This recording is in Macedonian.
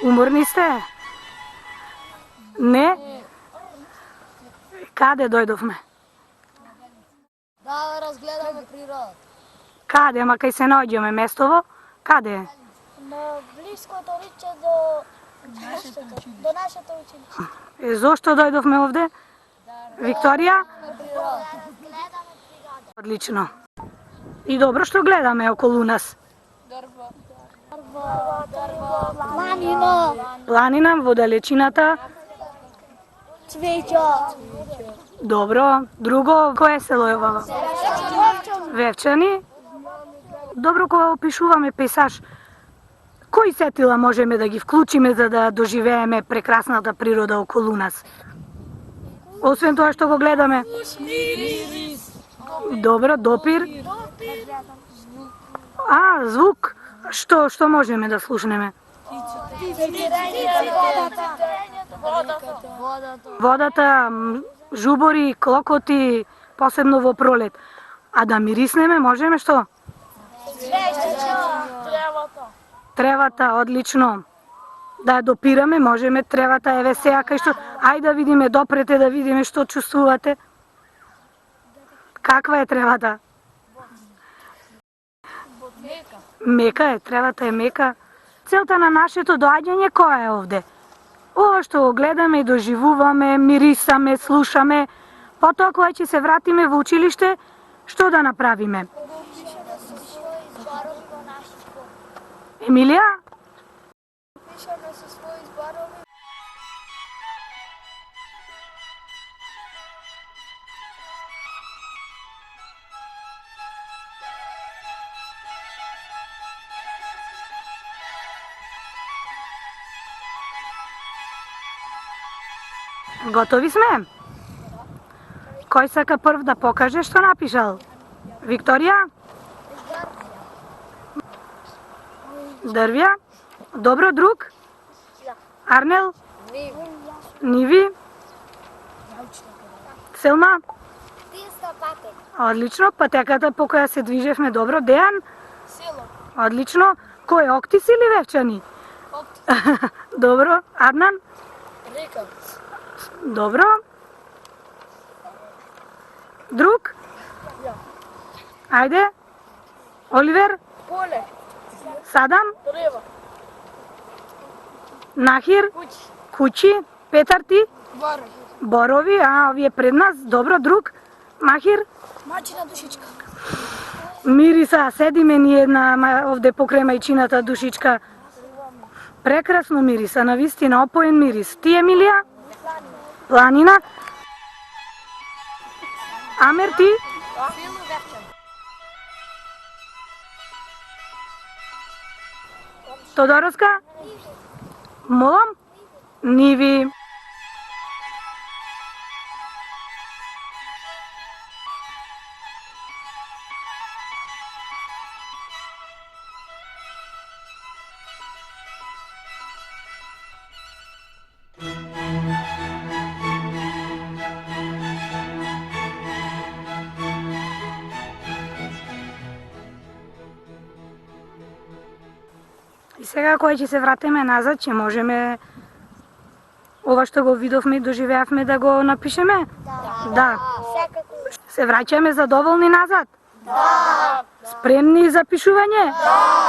Уморни сте? Не? Каде дојдовме? Да разгледаме природа. Каде, ама кај се наоѓаме местово? Каде? На блиското рече до нашето училиште. Зошто дојдовме овде? Викторија? Природа. Одлично. И добро што гледаме околу нас. Планина. Планина во далечината. Цвеќа. Добро. Друго, кое село е ова? Вевчани. Добро, кога опишуваме пейсаж, кои сетила можеме да ги вклучиме за да доживееме прекрасната природа околу нас? Освен тоа што го гледаме. Добро, допир. Звук. Што можеме да слушнеме? Водата, жубори, клокоти, посебно во пролет. А да мириснеме можеме што? Тревата, одлично. Да ја допираме, можеме тревата, еве сега кај што. Ајде да видиме, допрете да видиме што чувствувате. Каква е тревата? Мека е, тревата е мека. Целта на нашето доаѓање која е овде? Ова што го гледаме и доживуваме, мирисаме, слушаме, потоа кога ќе се вратиме во училиште, што да направиме? Емилија? Пишаме со своји зборови. Готови сме? Кој сака прв да покаже што напишал? Викторија? Дрвја? Добро, друг? Арнел? Ниви? Селма? Одлично, патеката по која се движевме добро. Дејан? Одлично. Кој, Октис или Вевчани? Добро. Аднан? Река. Добро. Друг? Ајде. Оливер? Поле. Садам? Древо. Нахир? Куќи. Петар ти? Борови. Борови, овие пред нас. Добро, друг? Махир? Мачина душичка. Мириса, седиме ни една овде покрај мајчината душичка. Прекрасно мириса, навистина, опоен мирис. Ти, Емилија? Планина? Амер, ти? Тодороска? Молам? Ниви. И сега кога ќе се вратиме назад, ќе можеме ова што го видовме и доживеавме да го напишеме? Да. Се враќаме задоволни назад? Да. Спремни за пишување? Да.